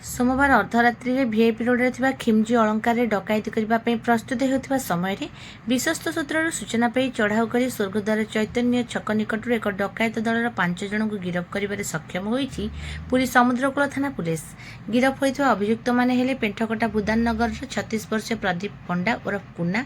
सोमवार अर्धरात्रि भिआईपी रोड में खिमजी अलंकार डकायती करने प्रस्तुत होता समय विश्वस्त सूत्र सूचना पाई चढ़ाऊ कर स्वर्गद्वार चैतन्य छक निकट एक डकायत दलर 5 जन को गिरफ्त कर सक्षम होती पुरी समुद्रकूल थाना पुलिस। गिरफ्त होता अभियुक्त मैंने पेंठकटा भूदान नगर 36 वर्ष प्रदीप पंडा उर्फ कुना,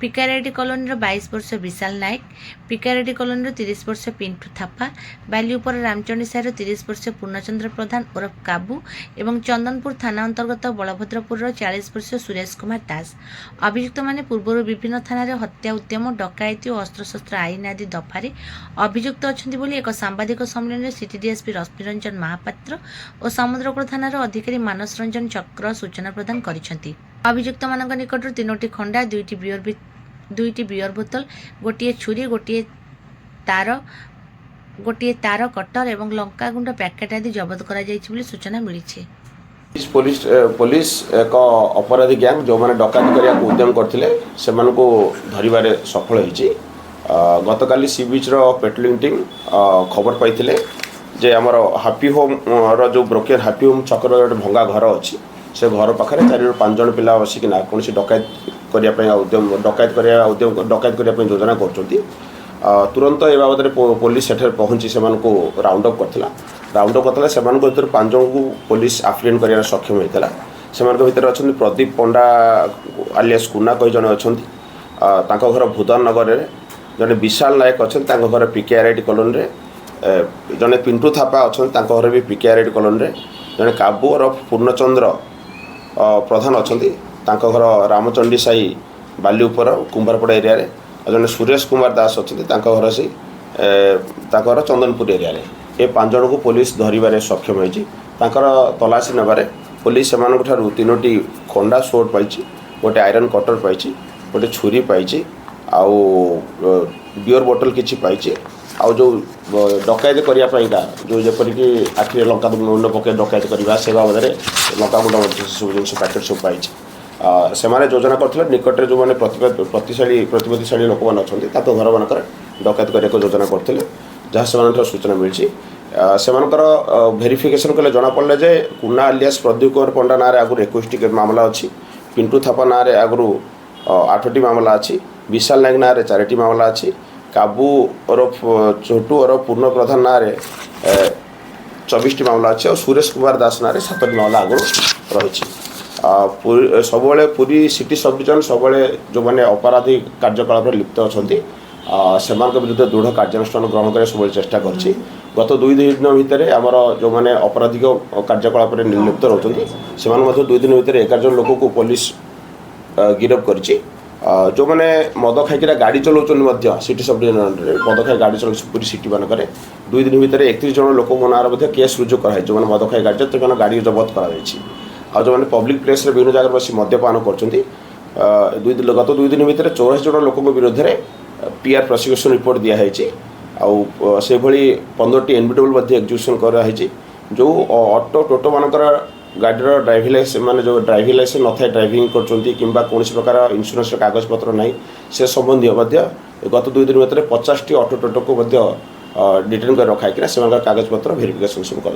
पिकारेडी कॉलोनी 22 वर्ष विशाल नायक, पिकारेडी कॉलोनी 30 वर्ष पिंटू थापा, बालीउपर रामचंडी साहिर 30 वर्ष पूर्णचंद्र प्रधान उर्फ काबू एवं चंदनपुर थाना अंतर्गत बलभद्रपुर 40 वर्ष सुरेश कुमार दास। अभियुक्त माने पूर्व विभिन्न थाना हत्या उद्यम डकायती और अस्त्रशस्त्र आईन आदि दफारे अभियुक्त अच्छा बोली एक सांबादिक सम्मेलन में सिटी डीएसपी रश्मि रंजन महापात्र और समुद्रकूल थानार अधिकारी मानस रंजन चक्र सूचना प्रदान करिसेंति। अभियुक्त मानक निकट 3टी खंडा, 2टी बियर बोतल, गोटे छुरी, गोटे तार कटर एवं लंकागुंड पैकेट आदि जबत करा जायछि बोली सूचना मिली। पुलिस एक अपराधी गैंग जो मैंने डकायत करने उद्यम करते से धरवे सफल होती। गत काली सी बीच पेट्रोलिंग टीम खबर पाई जे आमर हापी होम जो ब्रोकेन हापी होम छकर गोटे भंगा घर अच्छी से घर पाखे 4 ରୁ 5 जन पिला बसिकिना कौन डकायत करने उद्यम करने योजना कर तुरंत ए बाबद पुलिस सेठे पहुँची से राउंड अप करथिला। राउंड अप करथिला से 5 जन को पुलिस आफिडेंट कर सक्षम होता। से भितर अच्छा प्रदीप पंडा आलियास कुना कई जन अच्छा घर भूदान नगर में, जड़े विशाल नायक अच्छा घर पिकेआरआईडी कॉलोनी, जड़े पिंटू थापा अच्छा घर भी पिकेआरआईडी कॉलोनी, जड़े काबू और पूर्णचंद्र प्रधान अच्छा घर रामचंडी साही बालीउपर कुंभारपड़ा एरिया रे, जड़े सुरेश कुमार दास अच्छा घर से घर चंदनपुर एरिया रे। ए 5 जन को पुलिस धरवे सक्षम होती। तलाशी नेबार पुलिस से 3टी खंडा सोट पाई, गोटे आयरन कटर पाई, गोटे छुरी पाई, आउ बियर बोतल किसी पाई, आउ जो डकायत करने जो जपरिक आखिरी लंका गुंड पके डकायत करवा से बाबद लंका गुंड सब जिन पैकेट सब पाई। से योजना करते निकट जो मैंने प्रतिभाशाली लोक मैंने अच्छा घर मानक डकायत करने को योजना करते जहाँ से सूचना मिली। से भेरिफिकेशन कले जना पड़े जे कुना आलियास प्रदीप कुमार पंडा ना आगुरी 21टी मामला अच्छी, पिंटू थापा ना आगुरी 8टी मामला अच्छी, विशाल नायक ना 4टी मामला अच्छी, काबू और छोटू और पूर्ण प्रधान ना 24टी मामला अच्छी और सुरेश कुमार दास ना 7टी मामला आगुरी रही। सब पूरी सिटी सब डिविजन सब जो मैंने अपराधी कार्यकलाप लिप्त अच्छा से विरुद्ध दृढ़ कार्यानुष्ठान ग्रहण कर सब चेष्टा कर। गत 2 दिन भितर आमर जो मैंने आपराधिक कार्यकलाप लिप्त रोचे से 2 दिन भितर 11 जन लोक को पुलिस गिरफ्त कर। जो मैंने मद खाई गाड़ी चलाऊँ सिटी सब डिविजन मद खाई गाड़ी चलाऊ पूरी सिटी मानक 2 दिन भितर 31 जन लोक नाँ केस रुजु कराई जो मैंने मद खाई गाड़ी चलते गाड़ी जबत कर। जो मैंने पब्लिक प्लेस विभिन्न जगह बस मद्यपान कर गत 2 दिन भितर 84 जन लोक विरोध में पीआर प्रोसिक्यूशन रिपोर्ट दिखाई आउ से भली 15टी एनबीडब्ल्यू एग्जीक्यूशन कराई। जो ऑटो टोटो मानकर गाड़ीर ड्राइविंग लाइसेंस माने जो ड्राइविंग लाइसेंस न था ड्राइविंग कर कौन प्रकार इन्शुरांस कागज पत्र ना से संबंधी गत 2 दिन भितर 50टी ऑटो टोटो को डिटेन कर रखाई कागज पत्र भेरिफिकेशन सब कर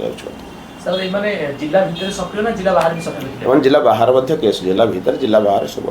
जिला बाहर केस जिला बाहर सब